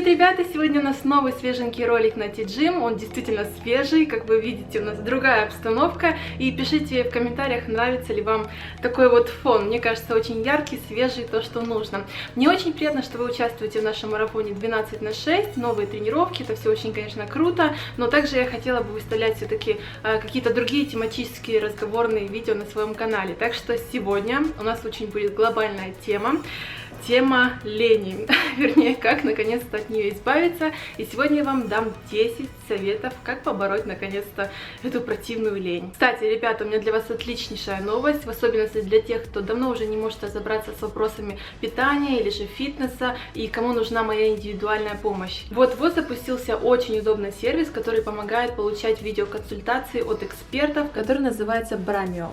Привет, ребята! Сегодня у нас новый свеженький ролик на T-Gym. Он действительно свежий, как вы видите, у нас другая обстановка. И пишите в комментариях, нравится ли вам такой вот фон. Мне кажется, очень яркий, свежий, то, что нужно. Мне очень приятно, что вы участвуете в нашем марафоне 12×6, новые тренировки. Это все очень, конечно, круто. Но также я хотела бы выставлять все-таки какие-то другие тематические разговорные видео на своем канале. Так что сегодня у нас очень будет глобальная тема. Тема лени, вернее, как наконец-то от нее избавиться. И сегодня я вам дам 10 советов, как побороть наконец-то эту противную лень. Кстати, ребята, у меня для вас отличнейшая новость, в особенности для тех, кто давно уже не может разобраться с вопросами питания или же фитнеса, и кому нужна моя индивидуальная помощь. Вот-вот запустился очень удобный сервис, который помогает получать видеоконсультации от экспертов, который называется Bramio.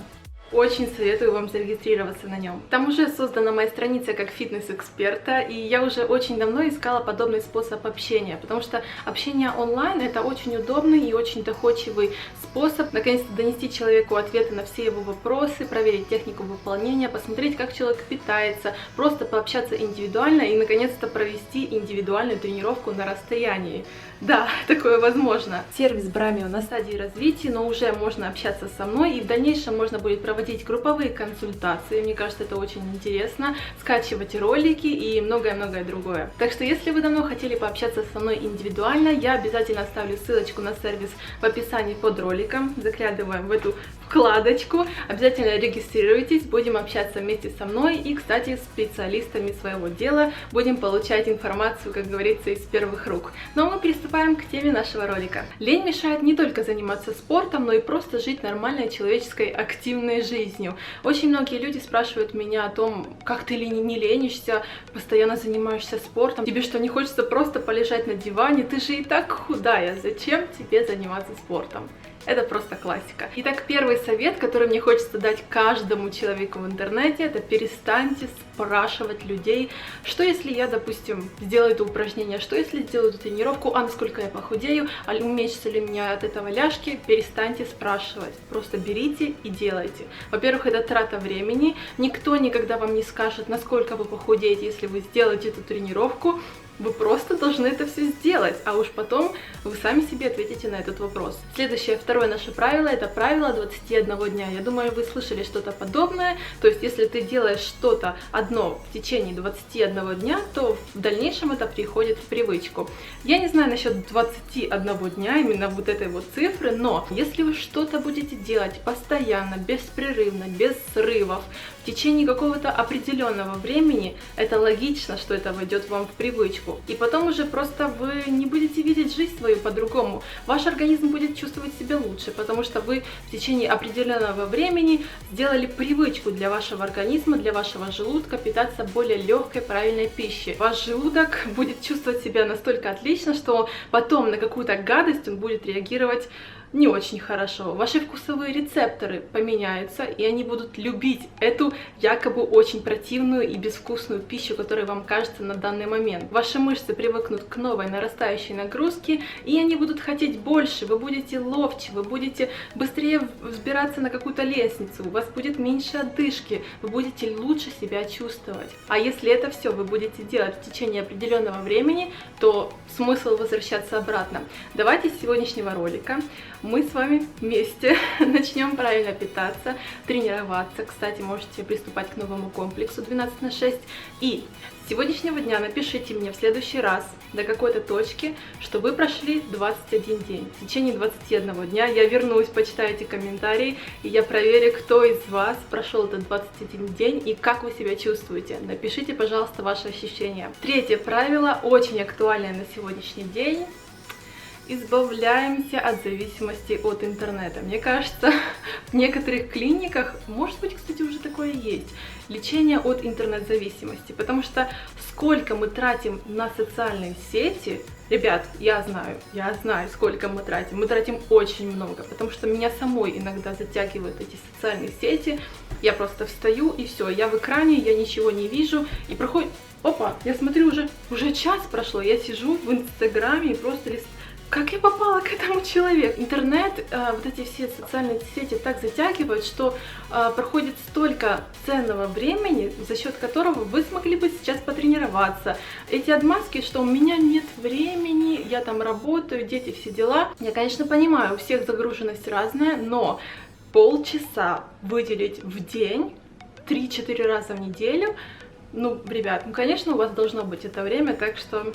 Очень советую вам зарегистрироваться на нем. Там уже создана моя страница как фитнес-эксперта, и я уже очень давно искала подобный способ общения, потому что общение онлайн — это очень удобный и очень доходчивый способ наконец-то донести человеку ответы на все его вопросы, проверить технику выполнения, посмотреть, как человек питается, просто пообщаться индивидуально и наконец-то провести индивидуальную тренировку на расстоянии. Да, такое возможно. Сервис Bramio на стадии развития, но уже можно общаться со мной, и в дальнейшем можно будет проводить групповые консультации. Мне кажется, это очень интересно. Скачивать ролики и многое-многое другое. Так что, если вы давно хотели пообщаться со мной индивидуально, я обязательно оставлю ссылочку на сервис в описании под роликом. Заглядываем в эту вкладочку. Обязательно регистрируйтесь, будем общаться вместе со мной и, кстати, с специалистами своего дела. Будем получать информацию, как говорится, из первых рук. Ну а мы приступаем к теме нашего ролика. Лень мешает не только заниматься спортом, но и просто жить нормальной человеческой активной жизнью. Очень многие люди спрашивают меня о том, как ты не ленишься, постоянно занимаешься спортом, тебе что, не хочется просто полежать на диване, ты же и так худая, зачем тебе заниматься спортом? Это просто классика. Итак, первый совет, который мне хочется дать каждому человеку в интернете, это перестаньте спрашивать людей, что если я, допустим, сделаю это упражнение, что если сделаю эту тренировку, а насколько я похудею, а уменьшится ли меня от этого ляжки. Перестаньте спрашивать, просто берите и делайте. Во-первых, это трата времени, никто никогда вам не скажет, насколько вы похудеете, если вы сделаете эту тренировку. Вы просто должны это все сделать, а уж потом вы сами себе ответите на этот вопрос. Следующее, второе наше правило, это правило 21 дня. Я думаю, вы слышали что-то подобное. То есть, если ты делаешь что-то одно в течение 21 дня, то в дальнейшем это приходит в привычку. Я не знаю насчет 21 дня, именно вот этой вот цифры, но если вы что-то будете делать постоянно, беспрерывно, без срывов, в течение какого-то определенного времени, это логично, что это войдет вам в привычку. И потом уже просто вы не будете видеть жизнь свою по-другому. Ваш организм будет чувствовать себя лучше, потому что вы в течение определенного времени сделали привычку для вашего организма, для вашего желудка питаться более легкой, правильной пищей. Ваш желудок будет чувствовать себя настолько отлично, что потом на какую-то гадость он будет реагировать не очень хорошо. Ваши вкусовые рецепторы поменяются, и они будут любить эту якобы очень противную и безвкусную пищу, которая вам кажется на данный момент. Ваши мышцы привыкнут к новой нарастающей нагрузке, и они будут хотеть больше, вы будете ловче, вы будете быстрее взбираться на какую-то лестницу, у вас будет меньше одышки, вы будете лучше себя чувствовать. А если это все вы будете делать в течение определенного времени, то смысл возвращаться обратно. Давайте с сегодняшнего ролика мы с вами вместе начнем правильно питаться, тренироваться. Кстати, можете приступать к новому комплексу 12×6. И с сегодняшнего дня напишите мне в следующий раз до какой-то точки, что вы прошли 21 день. В течение 21 дня я вернусь, почитаю эти комментарии, и я проверю, кто из вас прошел этот 21 день и как вы себя чувствуете. Напишите, пожалуйста, ваши ощущения. Третье правило, очень актуальное на сегодняшний день. Избавляемся от зависимости от интернета. Мне кажется, в некоторых клиниках, может быть, кстати, уже такое есть, лечение от интернет-зависимости, потому что сколько мы тратим на социальные сети, ребят, я знаю, сколько мы тратим очень много, потому что меня самой иногда затягивают эти социальные сети, я просто встаю и все, я в экране, я ничего не вижу, и проходит, опа, я смотрю, уже час прошло, я сижу в Инстаграме и просто Как я попала к этому человеку? Интернет, вот эти все социальные сети так затягивают, что проходит столько ценного времени, за счет которого вы смогли бы сейчас потренироваться. Эти отмазки, что у меня нет времени, я там работаю, дети, все дела. Я, конечно, понимаю, у всех загруженность разная, но полчаса выделить в день, 3-4 раза в неделю, ну, ребят, ну, конечно, у вас должно быть это время, так что...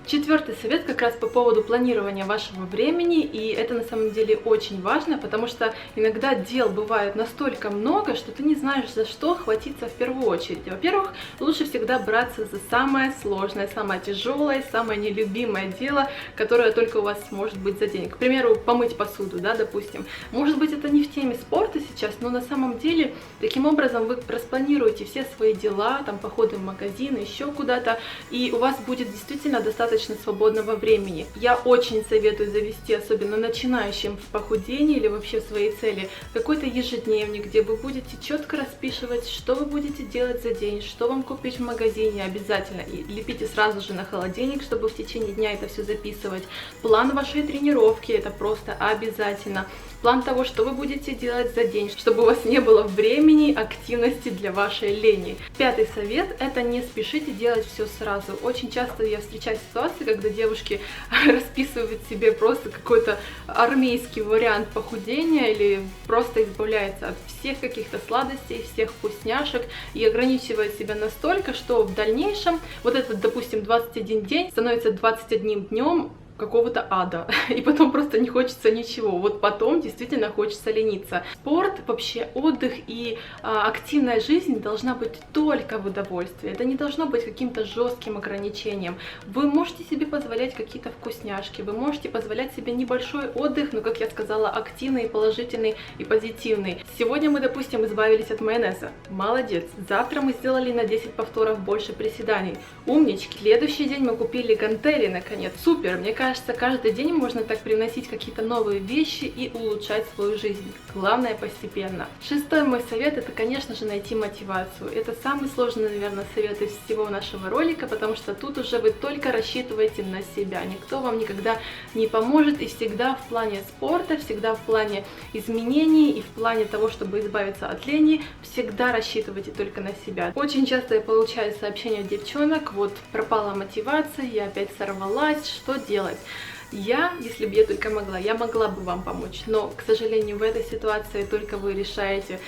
Четвертый совет как раз по поводу планирования вашего времени, и это на самом деле очень важно, потому что иногда дел бывает настолько много, что ты не знаешь, за что хватиться в первую очередь. Во-первых, лучше всегда браться за самое сложное, самое тяжелое, самое нелюбимое дело, которое только у вас может быть за день. К примеру, помыть посуду, да, допустим. Может быть, это не в теме спорта сейчас, но на самом деле таким образом вы распланируете все свои дела, там, походы в магазин, еще куда-то, и у вас будет действительно достаточно свободного времени. Я очень советую завести, особенно начинающим в похудении или вообще в своей цели, какой-то ежедневник, где вы будете четко расписывать, что вы будете делать за день, что вам купить в магазине обязательно, и лепите сразу же на холодильник, чтобы в течение дня это все записывать. План вашей тренировки, это просто обязательно. План того, что вы будете делать за день, чтобы у вас не было времени, активности для вашей лени. Пятый совет – это не спешите делать все сразу. Очень часто я встречаю ситуации, когда девушки расписывают себе просто какой-то армейский вариант похудения или просто избавляются от всех каких-то сладостей, всех вкусняшек и ограничивают себя настолько, что в дальнейшем вот этот, допустим, 21 день становится 21 днем какого-то ада, и потом просто не хочется ничего, вот потом действительно хочется лениться. Спорт, вообще отдых и активная жизнь должна быть только в удовольствии, это не должно быть каким-то жестким ограничением. Вы можете себе позволять какие-то вкусняшки, вы можете позволять себе небольшой отдых, но, как я сказала, активный, положительный и позитивный. Сегодня мы, допустим, избавились от майонеза, молодец. Завтра мы сделали на 10 повторов больше приседаний, умнички. Следующий день мы купили гантели, наконец, супер. Мне кажется, каждый день можно так привносить какие-то новые вещи и улучшать свою жизнь. Главное, постепенно. Шестой мой совет – это, конечно же, найти мотивацию. Это самый сложный, наверное, совет из всего нашего ролика, потому что тут уже вы только рассчитываете на себя. Никто вам никогда не поможет, и всегда в плане спорта, всегда в плане изменений и в плане того, чтобы избавиться от лени, всегда рассчитывайте только на себя. Очень часто я получаю сообщения от девчонок: вот пропала мотивация, я опять сорвалась, что делать? Я, если бы я только могла, я могла бы вам помочь, но, к сожалению, в этой ситуации только вы решаете,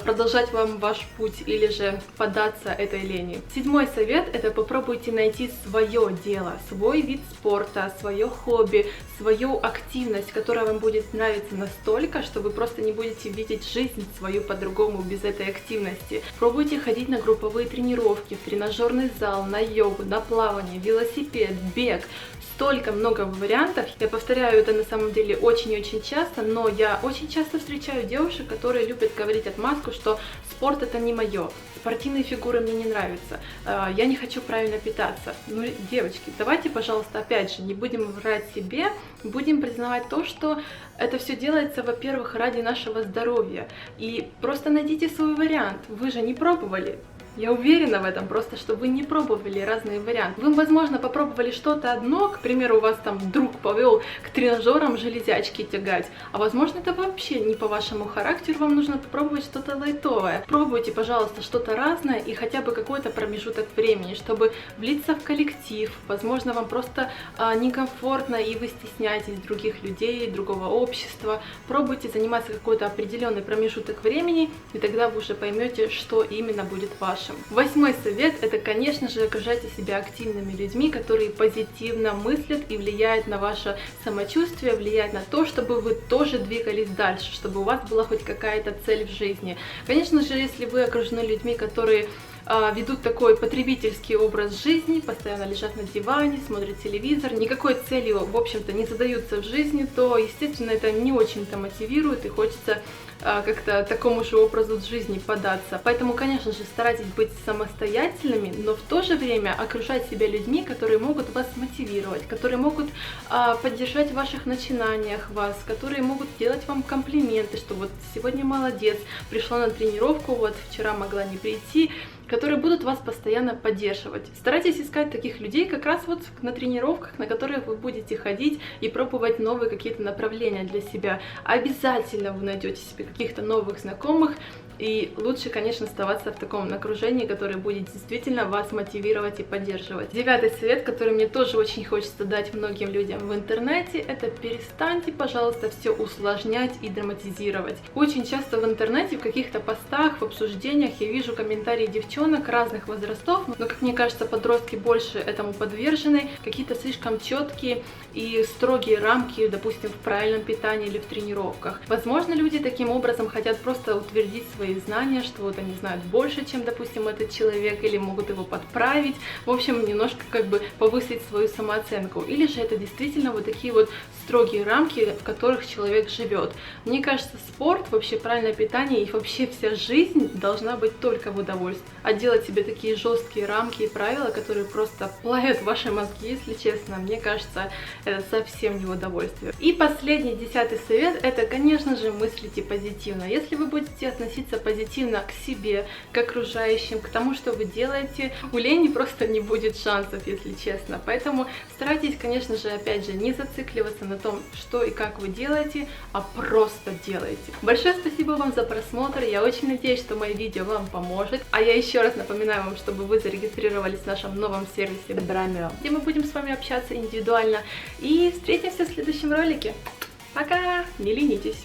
продолжать вам ваш путь или же поддаться этой лени. Седьмой совет – это попробуйте найти свое дело, свой вид спорта, свое хобби, свою активность, которая вам будет нравиться настолько, что вы просто не будете видеть жизнь свою по-другому без этой активности. Пробуйте ходить на групповые тренировки, в тренажерный зал, на йогу, на плавание, велосипед, бег. Столько много вариантов. Я повторяю это на самом деле очень-очень часто, но я очень часто встречаю девушек, которые любят говорить отмазку, что спорт это не мое, спортивные фигуры мне не нравятся, я не хочу правильно питаться. Ну, девочки, давайте, пожалуйста, опять же, не будем врать себе, будем признавать то, что это все делается, во-первых, ради нашего здоровья. И просто найдите свой вариант. Вы же не пробовали. Я уверена в этом, просто что вы не пробовали разные варианты. Вы, возможно, попробовали что-то одно, к примеру, у вас там друг повел к тренажерам железячки тягать, а возможно, это вообще не по вашему характеру, вам нужно попробовать что-то лайтовое. Пробуйте, пожалуйста, что-то разное и хотя бы какой-то промежуток времени, чтобы влиться в коллектив. Возможно, вам просто некомфортно и вы стесняетесь других людей, другого общества. Пробуйте заниматься какой-то определенный промежуток времени, и тогда вы уже поймете, что именно будет вашим. Восьмой совет – это, конечно же, окружайте себя активными людьми, которые позитивно мыслят и влияют на ваше самочувствие, влияют на то, чтобы вы тоже двигались дальше, чтобы у вас была хоть какая-то цель в жизни. Конечно же, если вы окружены людьми, которые ведут такой потребительский образ жизни, постоянно лежат на диване, смотрят телевизор, никакой целью, в общем-то, не задаются в жизни, то, естественно, это не очень-то мотивирует и хочется как-то такому же образу жизни податься. Поэтому, конечно же, старайтесь быть самостоятельными, но в то же время окружать себя людьми, которые могут вас мотивировать, которые могут поддержать в ваших начинаниях вас, которые могут делать вам комплименты, что вот сегодня молодец, пришла на тренировку, вот вчера могла не прийти, которые будут вас постоянно поддерживать. Старайтесь искать таких людей как раз вот на тренировках, на которых вы будете ходить и пробовать новые какие-то направления для себя. Обязательно вы найдете себе каких-то новых знакомых, и лучше, конечно, оставаться в таком окружении, которое будет действительно вас мотивировать и поддерживать. 9-й совет, который мне тоже очень хочется дать многим людям в интернете, это перестаньте, пожалуйста, все усложнять и драматизировать. Очень часто в интернете, в каких-то постах, в обсуждениях я вижу комментарии девчонок разных возрастов, но, как мне кажется, подростки больше этому подвержены, какие-то слишком четкие и строгие рамки, допустим, в правильном питании или в тренировках. Возможно, люди таким образом хотят просто утвердить свои знания, что вот они знают больше, чем, допустим, этот человек, или могут его подправить, в общем, немножко как бы повысить свою самооценку. Или же это действительно вот такие вот строгие рамки, в которых человек живет. Мне кажется, спорт, вообще правильное питание и вообще вся жизнь должна быть только в удовольствии. А делать себе такие жесткие рамки и правила, которые просто плавят ваши мозги, если честно, мне кажется, это совсем не в удовольствие. И последний, 10-й совет, это, конечно же, мыслите позитивно. Если вы будете относиться позитивно к себе, к окружающим, к тому, что вы делаете, у лени просто не будет шансов, если честно. Поэтому старайтесь, конечно же, опять же, не зацикливаться на том, что и как вы делаете, а просто делайте. Большое спасибо вам за просмотр, я очень надеюсь, что мое видео вам поможет. А я еще раз напоминаю вам, чтобы вы зарегистрировались в нашем новом сервисе Bramio, где мы будем с вами общаться индивидуально. И встретимся в следующем ролике. Пока! Не ленитесь!